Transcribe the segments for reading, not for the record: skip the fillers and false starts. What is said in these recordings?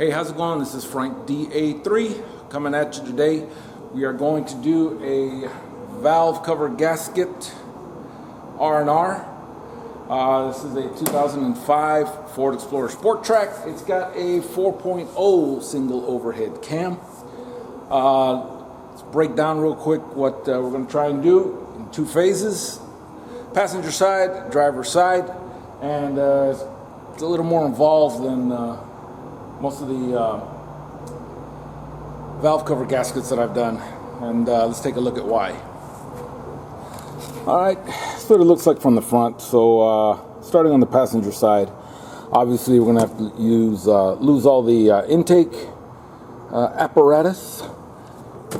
Hey, how's it going? This is Frank DA3 coming at you today. We are going to do a valve cover gasket R&R. This is a 2005 Ford Explorer Sport Trac. It's got a 4.0 single overhead cam. Let's break down real quick what we're going to try and do in two phases. Passenger side, driver side, and it's a little more involved than most of the valve cover gaskets that I've done, and let's take a look at why. Alright, that's what it looks like from the front. So starting on the passenger side, obviously we're going to have to lose all the intake apparatus,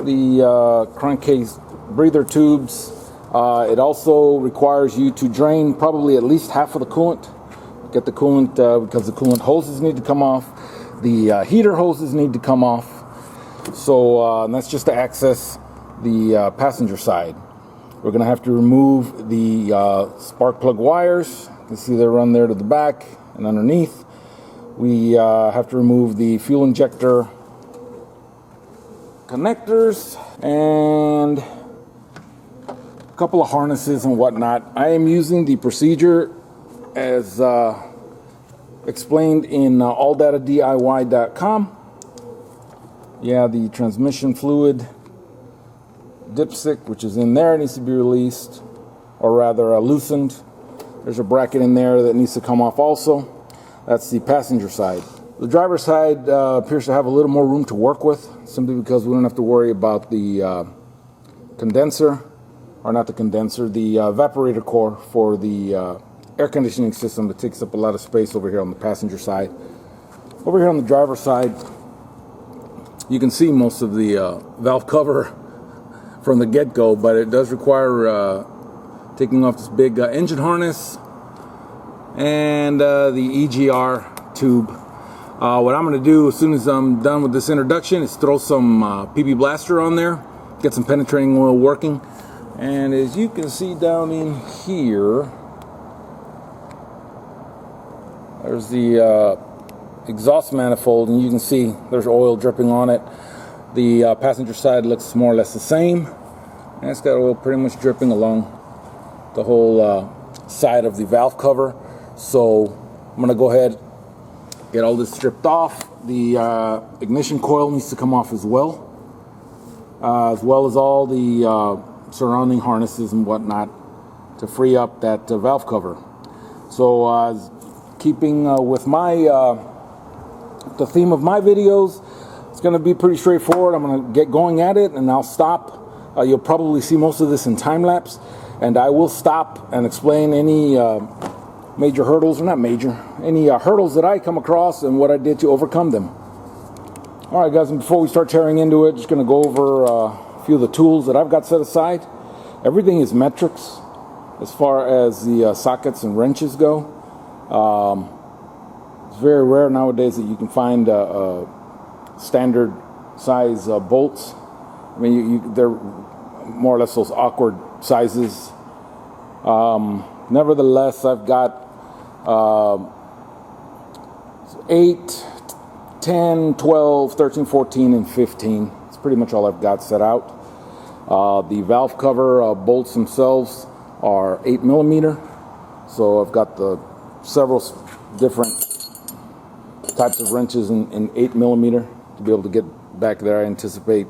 the crankcase breather tubes. It also requires you to drain probably at least half of the coolant. Get the coolant because the coolant hoses need to come off. The heater hoses need to come off. So and that's just to access the passenger side. We're going to have to remove the spark plug wires. You can see they run there to the back and underneath. We have to remove the fuel injector connectors and a couple of harnesses and whatnot. I am using the procedure as explained in alldatadiy.com. Yeah, the transmission fluid dipstick, which is in there, needs to be released, or rather loosened. There's a bracket in there that needs to come off also. That's the passenger side. The driver's side appears to have a little more room to work with, simply because we don't have to worry about the condenser, or not the condenser, the evaporator core for the air conditioning system that takes up a lot of space over here on the passenger side. Over here on the driver's side, you can see most of the valve cover from the get-go, but it does require taking off this big engine harness and the EGR tube. What I'm going to do as soon as I'm done with this introduction is throw some PB Blaster on there, get some penetrating oil working, and as you can see down in here, there's the exhaust manifold, and you can see there's oil dripping on it. The passenger side looks more or less the same, and it's got oil pretty much dripping along the whole side of the valve cover. So I'm going to go ahead, get all this stripped off. The ignition coil needs to come off as well as all the surrounding harnesses and whatnot to free up that valve cover. So keeping with my the theme of my videos, it's going to be pretty straightforward. I'm going to get going at it, and I'll stop. You'll probably see most of this in time lapse, and I will stop and explain any major hurdles, or not major, any hurdles that I come across and what I did to overcome them. All right, guys, and before we start tearing into it, just going to go over a few of the tools that I've got set aside. Everything is metrics as far as the sockets and wrenches go. It's very rare nowadays that you can find standard size bolts. I mean, they're more or less those awkward sizes. Nevertheless, I've got 8, 10, 12, 13, 14, and 15. It's pretty much all I've got set out. The valve cover bolts themselves are 8mm. So I've got the several different types of wrenches in 8mm to be able to get back there. I anticipate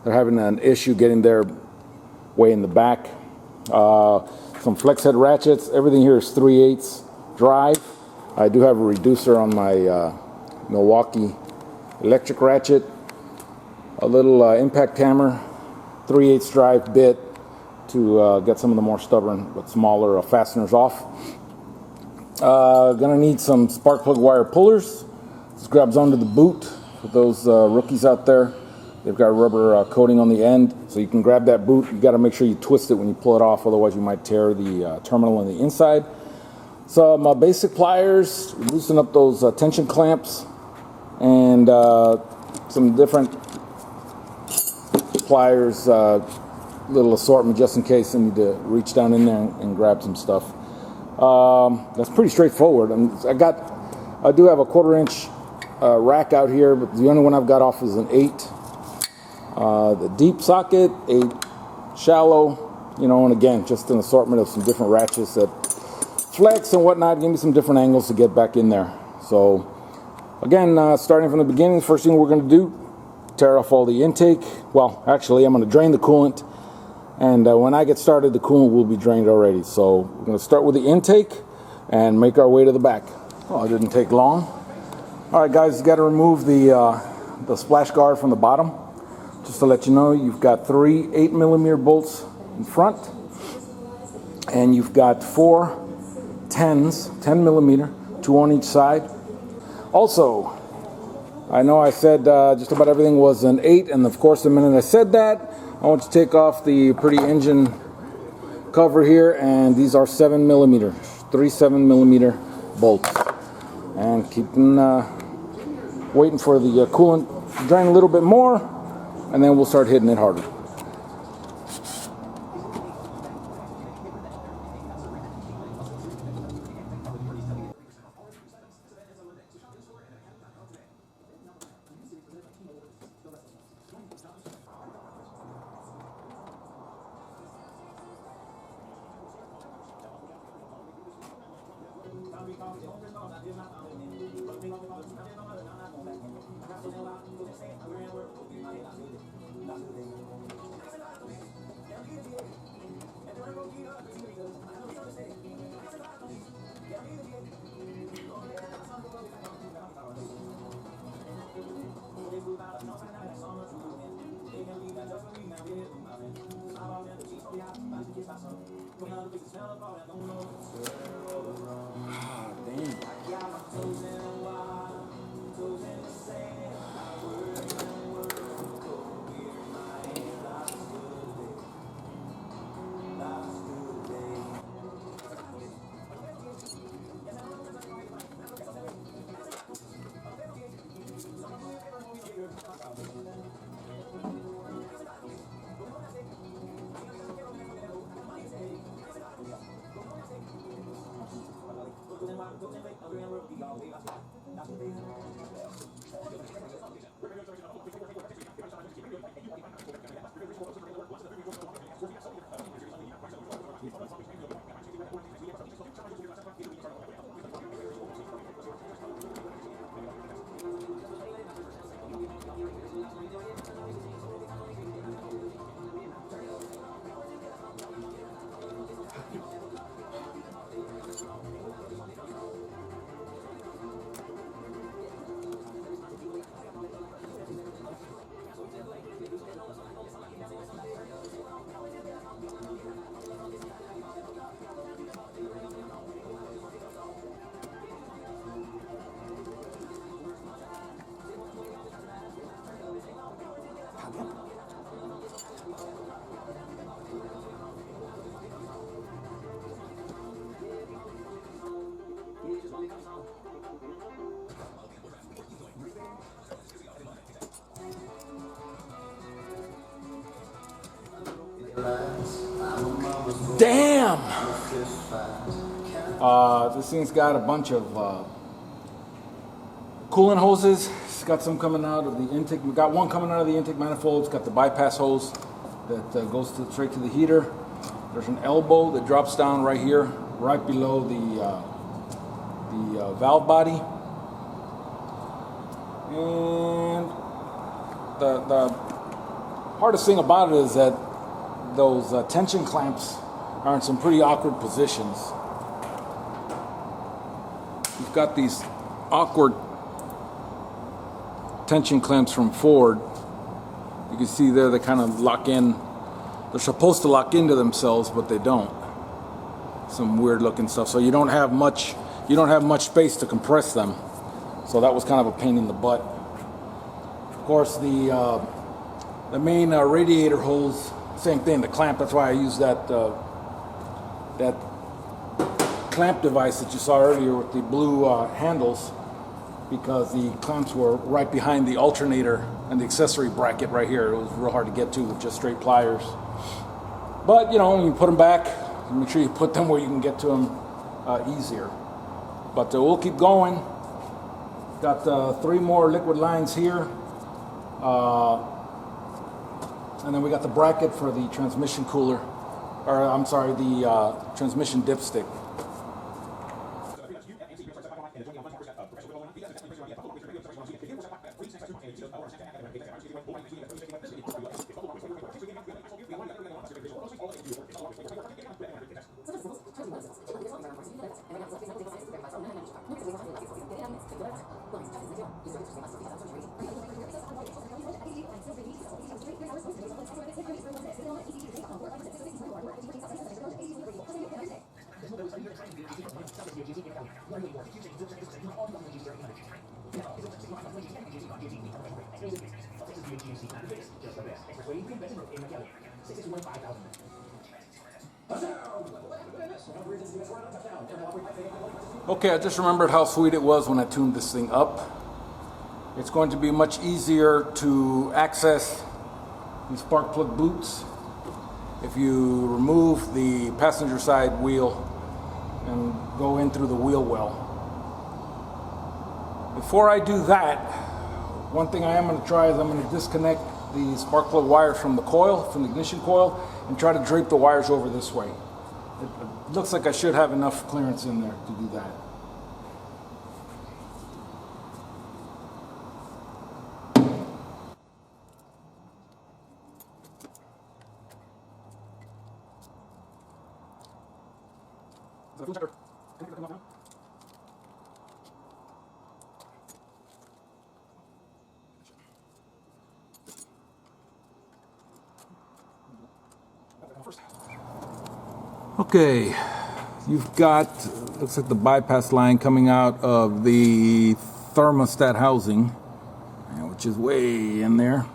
they're having an issue getting their way in the back. Some flex head ratchets. Everything here is 3/8 drive. I do have a reducer on my Milwaukee electric ratchet. A little impact hammer, 3/8 drive bit to get some of the more stubborn but smaller fasteners off. Gonna need some spark plug wire pullers. This grabs onto the boot for those rookies out there. They've got a rubber coating on the end, so you can grab that boot. You got to make sure you twist it when you pull it off, otherwise you might tear the terminal on the inside. Some basic pliers, loosen up those tension clamps, and some different pliers, little assortment just in case I need to reach down in there and grab some stuff. That's pretty straightforward. I do have a 1/4 inch rack out here, but the only one I've got off is an 8. The deep socket, 8 shallow, you know, and again, just an assortment of some different ratchets that flex and whatnot, give me some different angles to get back in there. So again, starting from the beginning, the first thing we're going to do, tear off all the intake. Well, actually, I'm going to drain the coolant, and when I get started, the coolant will be drained already. So we're going to start with the intake and make our way to the back. Well, it didn't take long. All right, guys, you got to remove the splash guard from the bottom. Just to let you know, you've got 3 8mm bolts in front, and you've got 4 10s, 10mm, 2 on each side. Also, I know I said just about everything was an 8, and of course, the minute I said that, I want to take off the pretty engine cover here, and these are 7mm, 3 7mm bolts. And keeping waiting for the coolant to drain a little bit more, and then we'll start hitting it harder. Damn! This thing's got a bunch of coolant hoses. It's got some coming out of the intake. We got one coming out of the intake manifold. It's got the bypass hose that goes straight to the heater. There's an elbow that drops down right here, right below the valve body. And the hardest thing about it is that those tension clamps are in some pretty awkward positions. You've got these awkward tension clamps from Ford. You can see there they kind of lock in. They're supposed to lock into themselves, but they don't. Some weird looking stuff. So you don't have much space to compress them. So that was kind of a pain in the butt. Of course, the main radiator hose, same thing. The clamp. That's why I use that clamp device that you saw earlier with the blue handles, because the clamps were right behind the alternator and the accessory bracket right here. It was real hard to get to with just straight pliers. But, you know, when you put them back, make sure you put them where you can get to them easier. But we'll keep going. Got 3 more liquid lines here. And then we got the bracket for the transmission cooler, or I'm sorry, the transmission dipstick. Okay, I just remembered how sweet it was when I tuned this thing up. It's going to be much easier to access these spark plug boots if you remove the passenger side wheel and go in through the wheel well. Before I do that, one thing I am going to try is I'm going to disconnect the spark plug wires from the coil, from the ignition coil, and try to drape the wires over this way. It looks like I should have enough clearance in there to do that. Okay, you've got, looks like the bypass line coming out of the thermostat housing, which is way in there.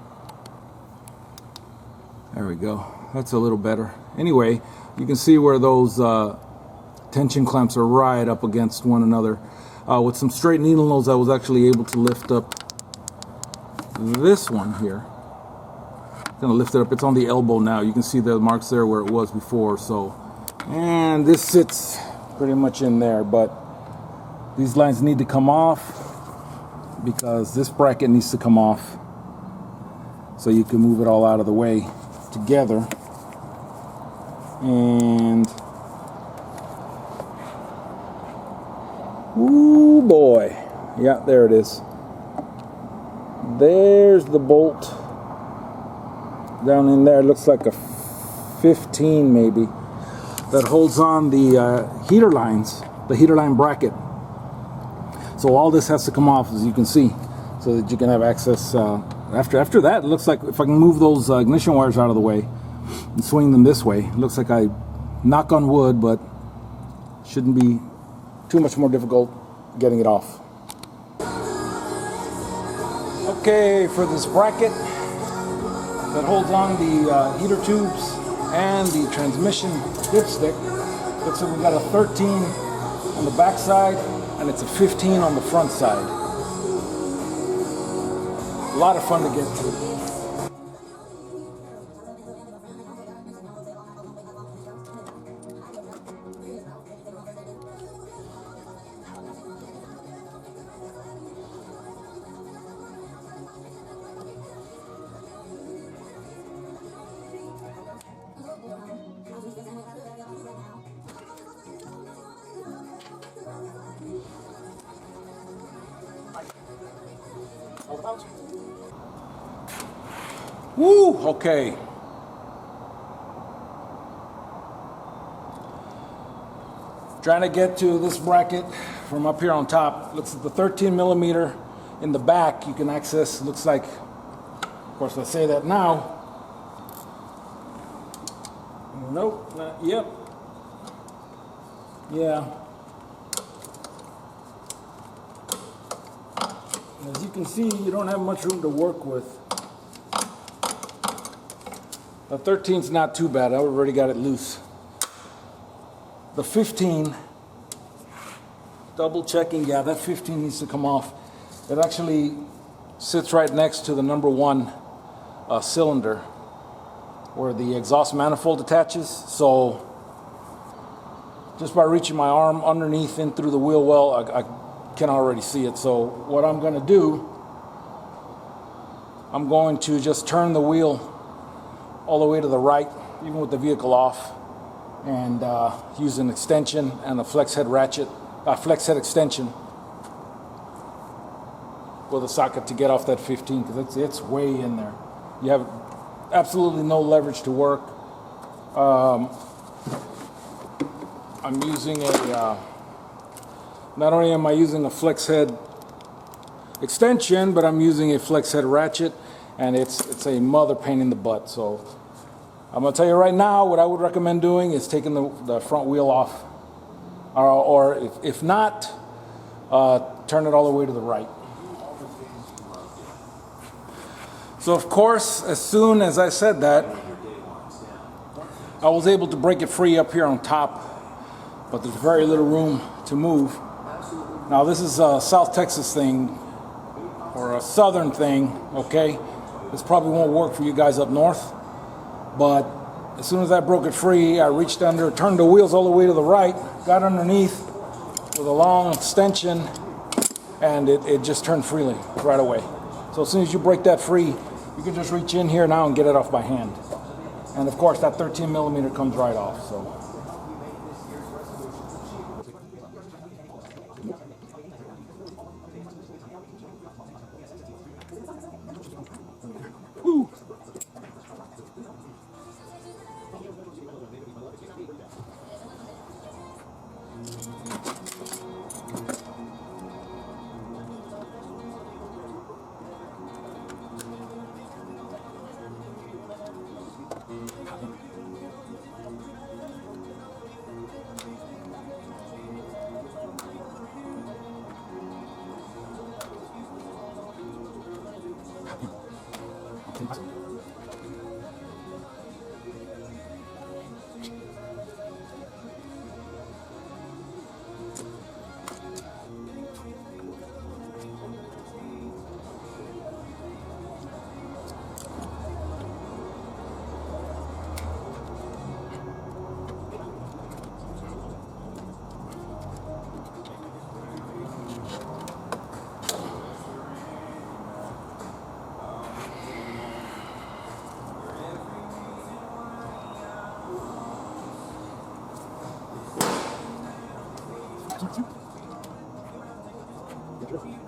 There we go. That's a little better. Anyway, you can see where those tension clamps are right up against one another. With some straight needle nose, I was actually able to lift up this one here. Gonna lift it up. It's on the elbow now. You can see the marks there where it was before. So, and this sits pretty much in there, but these lines need to come off because this bracket needs to come off so you can move it all out of the way together. And ooh boy, yeah, there it is. There's the bolt down in there. It looks like a 15 maybe, that holds on the heater lines, the heater line bracket. So all this has to come off, as you can see, so that you can have access. After that, it looks like if I can move those ignition wires out of the way and swing them this way, it looks like I knock on wood, but shouldn't be too much more difficult getting it off. Okay, for this bracket that holds on the heater tubes and the transmission dipstick, looks like we got a 13 on the back side and it's a 15 on the front side. A lot of fun to get to. Woo, okay. Trying to get to this bracket from up here on top. Looks at the 13 millimeter in the back. You can access, looks like, of course I say that now. Nope, not, yep. Yeah. As you can see, you don't have much room to work with. The 13's not too bad. I already got it loose. The 15, double checking, yeah, that 15 needs to come off. It actually sits right next to the number 1 cylinder where the exhaust manifold attaches. So just by reaching my arm underneath in through the wheel well, I can already see it. So what I'm going to do, I'm going to just turn the wheel all the way to the right, even with the vehicle off, and use an extension and a flex head ratchet, flex head extension with a socket to get off that 15, because it's way in there. You have absolutely no leverage to work. I'm using a, not only am I using a flex head extension, but I'm using a flex head ratchet, and it's a mother pain in the butt. So I'm gonna tell you right now, what I would recommend doing is taking the front wheel off, or if not, turn it all the way to the right. So of course, as soon as I said that, I was able to break it free up here on top, but there's very little room to move. Now this is a South Texas thing, or a southern thing, okay? This probably won't work for you guys up north, but as soon as I broke it free, I reached under, turned the wheels all the way to the right, got underneath with a long extension, and it just turned freely right away. So as soon as you break that free, you can just reach in here now and get it off by hand. And of course, that 13 millimeter comes right off, so. Woo.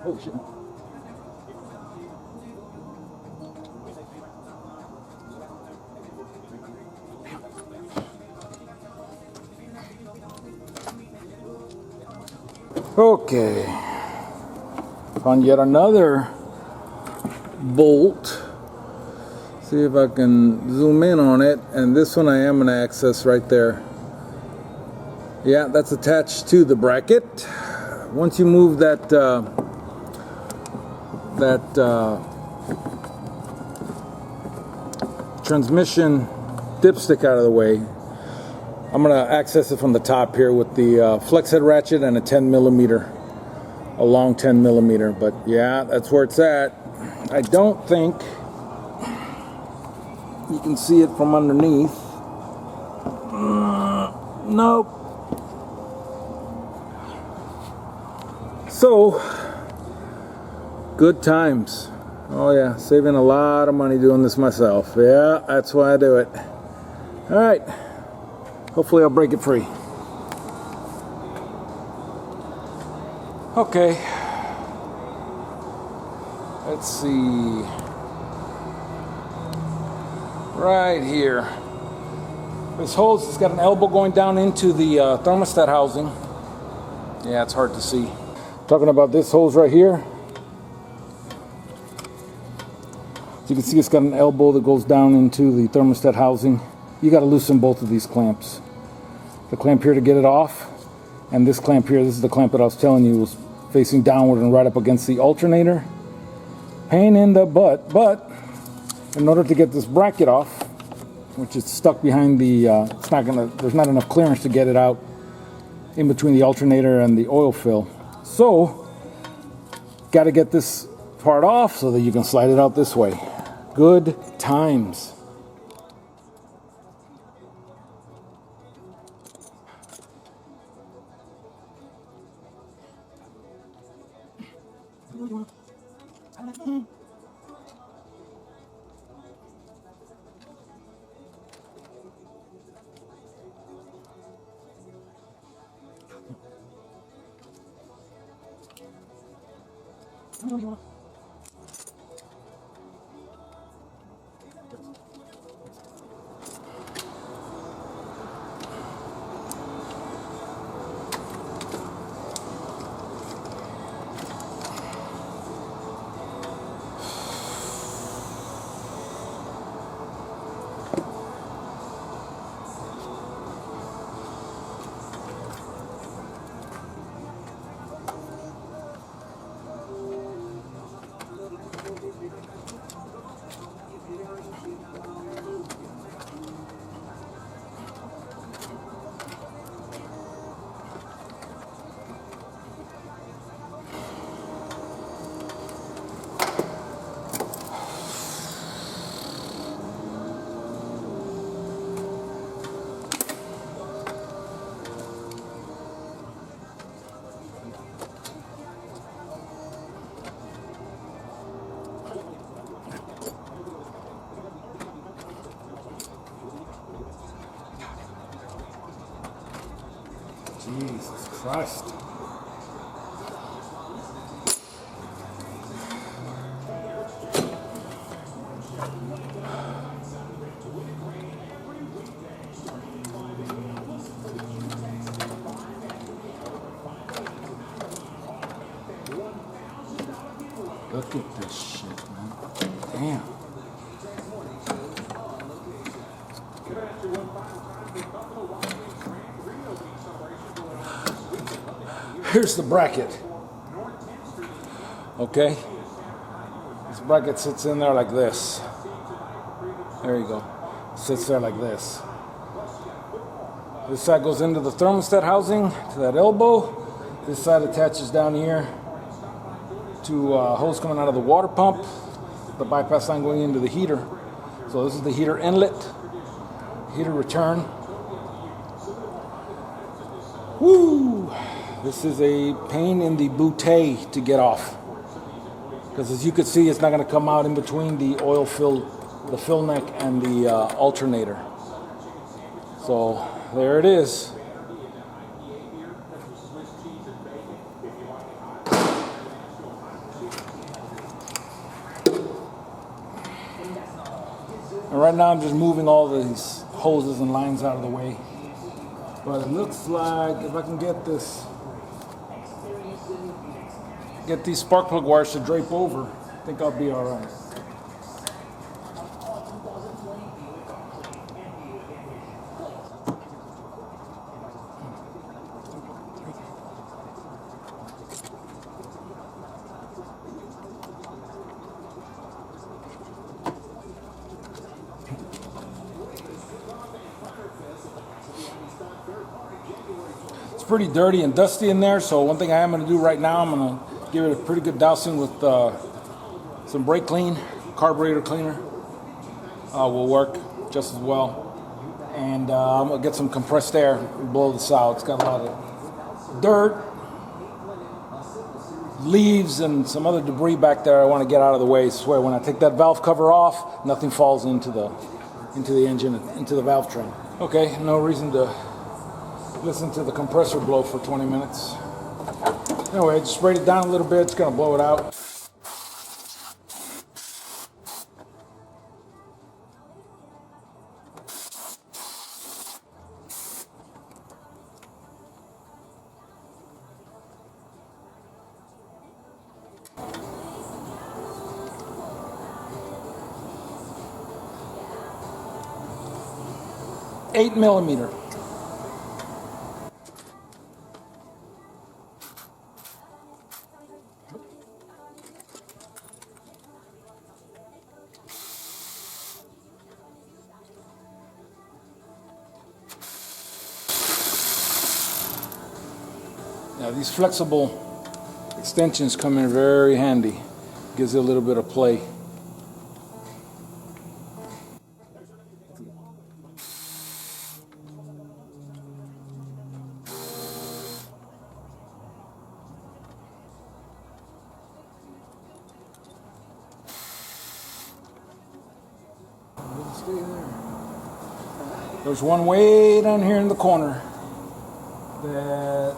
Holy shit. Okay. Found yet another bolt. See if I can zoom in on it. And this one I am going to access right there. Yeah, that's attached to the bracket. Once you move that transmission dipstick out of the way, I'm going to access it from the top here with the flex head ratchet and a 10 millimeter, a long 10 millimeter. But yeah, that's where it's at. I don't think you can see it from underneath. Nope. So, good times. Oh yeah, saving a lot of money doing this myself. Yeah, that's why I do it. All right, hopefully I'll break it free. Okay, let's see. Right here. This hose has got an elbow going down into the thermostat housing. Yeah, it's hard to see. Talking about this hose right here. As you can see, it's got an elbow that goes down into the thermostat housing. You got to loosen both of these clamps. The clamp here to get it off, and this clamp here, this is the clamp that I was telling you was facing downward and right up against the alternator. Pain in the butt, but in order to get this bracket off, which is stuck behind the, there's not enough clearance to get it out in between the alternator and the oil fill. So, got to get this part off so that you can slide it out this way. Good times. Jesus Christ. Look at this shit, man. Damn. Here's the bracket. Okay. This bracket sits in there like this. There you go. Sits there like this. This side goes into the thermostat housing to that elbow. This side attaches down here to a hose coming out of the water pump. The bypass line going into the heater. So this is the heater inlet, heater return. Woo! This is a pain in the bootay to get off. Because as you can see, it's not going to come out in between the oil fill, the fill neck and the alternator. So there it is. And right now I'm just moving all these hoses and lines out of the way. But it looks like if I can get these spark plug wires to drape over, I think I'll be all right. It's pretty dirty and dusty in there, so one thing I am going to do right now, I'm going to give it a pretty good dousing with some brake clean, carburetor cleaner will work just as well. And I'm going to get some compressed air and blow this out. It's got a lot of dirt, leaves, and some other debris back there I want to get out of the way. So when I take that valve cover off, nothing falls into the engine, into the valve train. Okay, no reason to listen to the compressor blow for 20 minutes. Anyway, I just sprayed it down a little bit. It's going to blow it out. Eight millimeter. Now these flexible extensions come in very handy. Gives it a little bit of play. There's one way down here in the corner that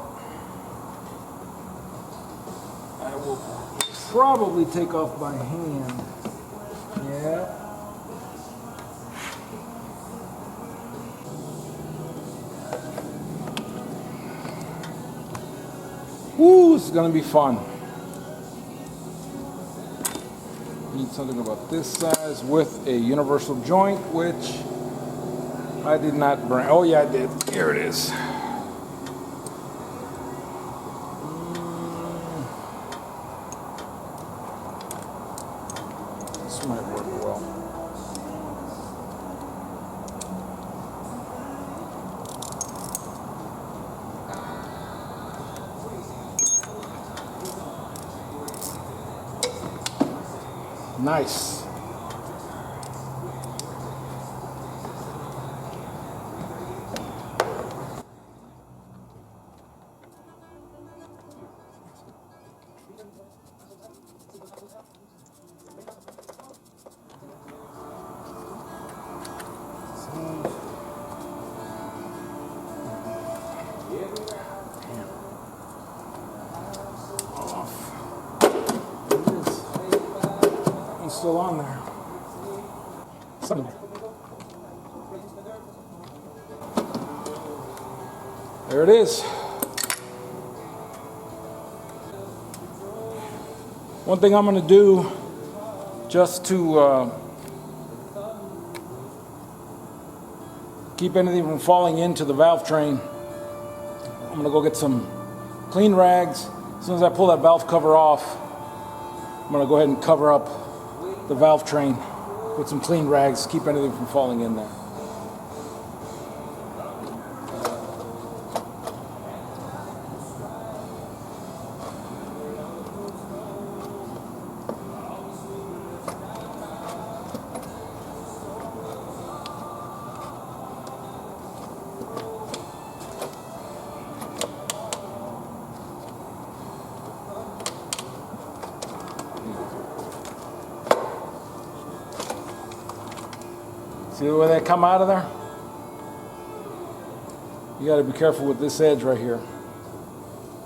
I will probably take off by hand. Yeah. Woo, it's gonna be fun. Need something about this size with a universal joint, which I did not bring. Oh yeah, I did. Here it is. This might work well. Nice. Still on there. There it is. One thing I'm going to do just to keep anything from falling into the valve train, I'm going to go get some clean rags. As soon as I pull that valve cover off, I'm going to go ahead and cover up the valve train with some clean rags, keep anything from falling in there. See the way they come out of there? You got to be careful with this edge right here.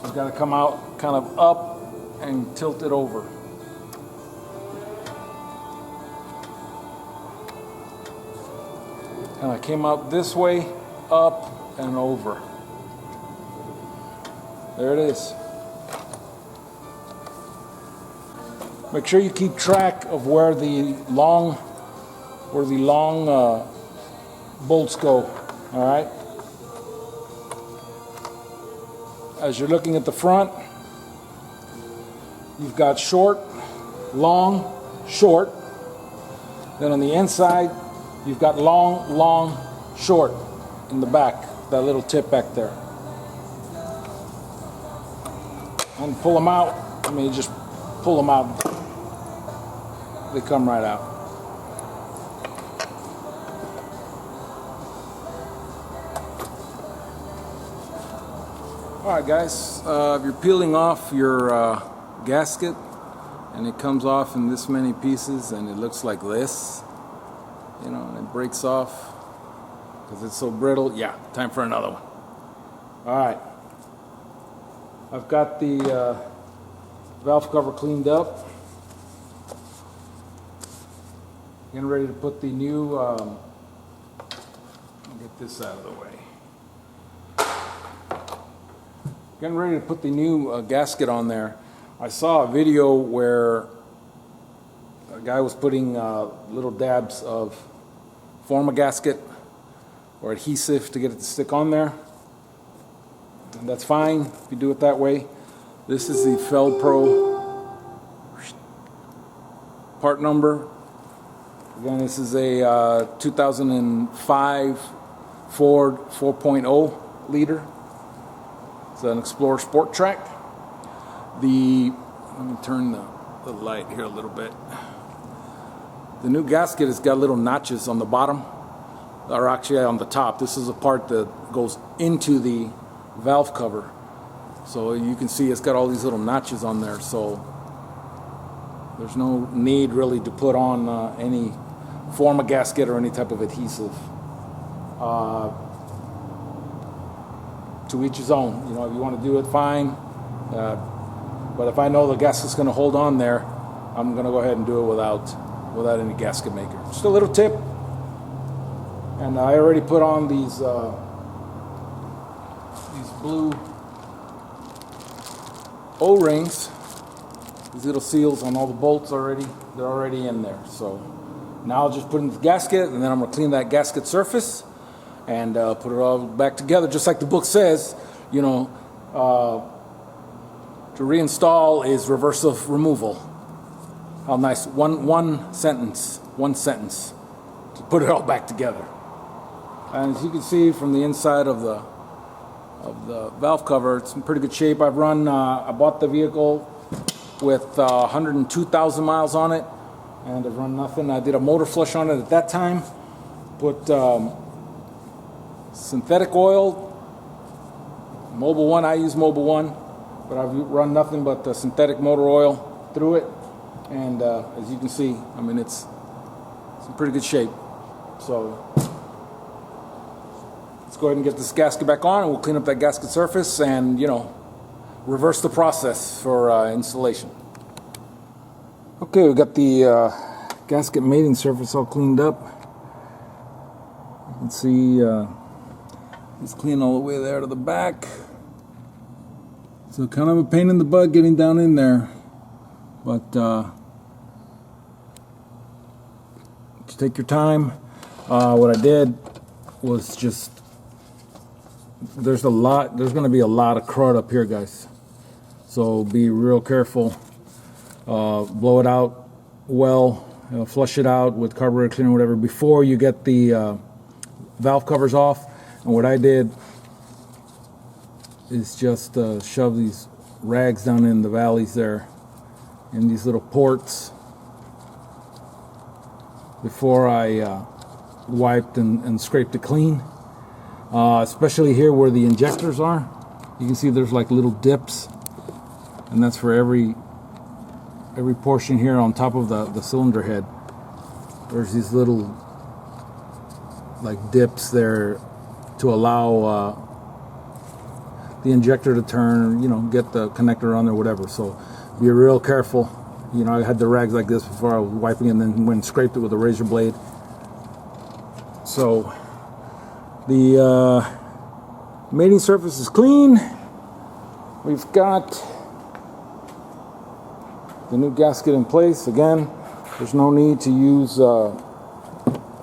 It's got to come out kind of up and tilt it over. And I came out this way, up and over. There it is. Make sure you keep track of where the long bolts go, all right? As you're looking at the front, you've got short, long, short. Then on the inside, you've got long, long, short in the back, that little tip back there. And pull them out. I mean, just pull them out. They come right out. Alright guys, if you're peeling off your gasket and it comes off in this many pieces and it looks like this, you know, and it breaks off because it's so brittle, yeah, time for another one. Alright, I've got the valve cover cleaned up. Getting ready to put the new, I'll get this out of the way. Getting ready to put the new gasket on there. I saw a video where a guy was putting little dabs of form a gasket or adhesive to get it to stick on there. And that's fine if you do it that way. This is the Feld Pro part number. Again, this is a 2005 Ford 4.0 liter. It's an Explorer Sport Trac. Let me turn the light here a little bit. The new gasket has got little notches on the bottom, or actually on the top. This is a part that goes into the valve cover. So you can see it's got all these little notches on there. So there's no need really to put on any form a gasket or any type of adhesive. To each his own. You know, if you want to do it, fine. But if I know the gasket's going to hold on there, I'm going to go ahead and do it without any gasket maker. Just a little tip. And I already put on these blue O-rings, these little seals on all the bolts already. They're already in there. So now I'll just put in the gasket, and then I'm going to clean that gasket surface and put it all back together, just like the book says. You know, to reinstall is reversive removal. How nice. One sentence to put it all back together. And as you can see from the inside of the valve cover, it's in pretty good shape. I bought the vehicle with 102,000 miles on it, and I've run nothing. I did a motor flush on it at that time. Put synthetic oil, Mobil 1. I use Mobil 1, but I've run nothing but the synthetic motor oil through it. And as you can see, I mean, it's in pretty good shape. So let's go ahead and get this gasket back on, and we'll clean up that gasket surface and, you know, reverse the process for installation. Okay, we got the gasket mating surface all cleaned up. You can see it's clean all the way there to the back. So kind of a pain in the butt getting down in there, but just take your time. What I did was just, there's going to be a lot of crud up here, guys. So be real careful. Blow it out well, flush it out with carburetor cleaner or whatever before you get the valve covers off. And what I did is just shove these rags down in the valleys there, in these little ports, before I wiped and scraped it clean. Especially here where the injectors are. You can see there's like little dips, and that's for every portion here on top of the cylinder head. There's these little like dips there to allow the injector to turn, you know, get the connector on there, whatever. So be real careful. You know, I had the rags like this before I was wiping, and then went and scraped it with a razor blade. So the mating surface is clean. We've got the new gasket in place. Again, there's no need to use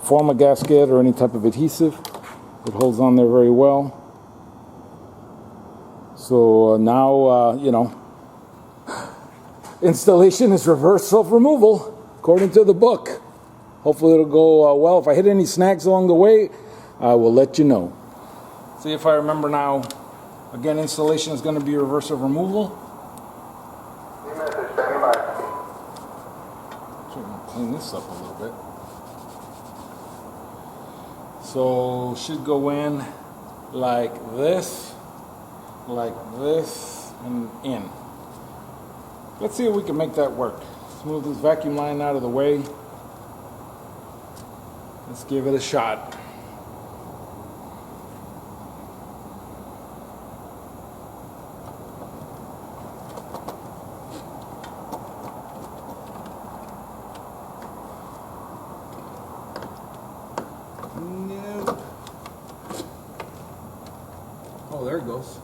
Forma gasket or any type of adhesive. It holds on there very well. So now, you know, installation is reverse self-removal, according to the book. Hopefully it'll go well. If I hit any snags along the way, I will let you know. See if I remember now. Again, installation is going to be reversive removal. New message, standing by. So I'm going to clean this up a little bit. So should go in like this, and in. Let's see if we can make that work. Let's move this vacuum line out of the way. Let's give it a shot. Nope. Oh, there it goes.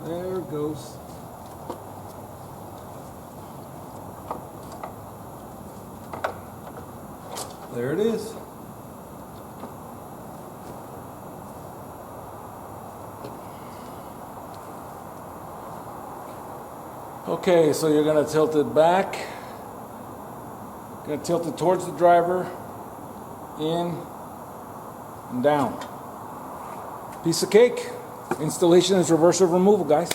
There it goes. There it is. Okay, so you're going to tilt it back. Going to tilt it towards the driver, in and down. Piece of cake. Installation is reversive removal, guys.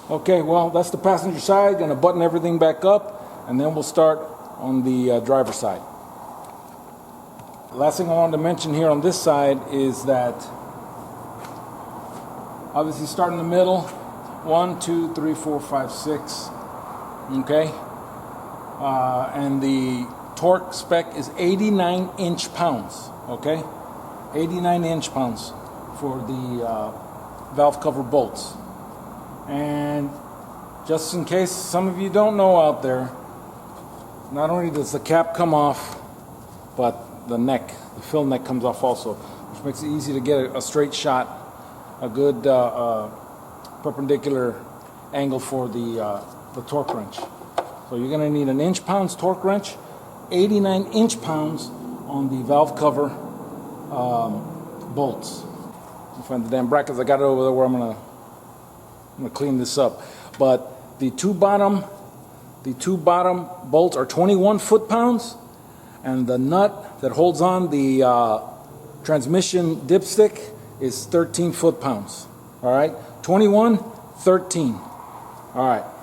Okay, well, that's the passenger side. Going to button everything back up, and then we'll start on the driver's side. The last thing I wanted to mention here on this side is that obviously start in the middle. 1, 2, 3, 4, 5, 6. Okay? And the torque spec is 89 inch-pounds. Okay? 89 inch-pounds for the valve cover bolts. And just in case some of you don't know out there, not only does the cap come off, but the neck, the fill neck comes off also, which makes it easy to get a straight shot, a good perpendicular angle for the torque wrench. So you're going to need an inch-pounds torque wrench, 89 inch-pounds on the valve cover bolts. I'll find the damn brackets. I got it over there where I'm gonna clean this up. But the two bottom bolts are 21 foot-pounds, and the nut that holds on the transmission dipstick is 13 foot-pounds. All right, 21, 13. All right.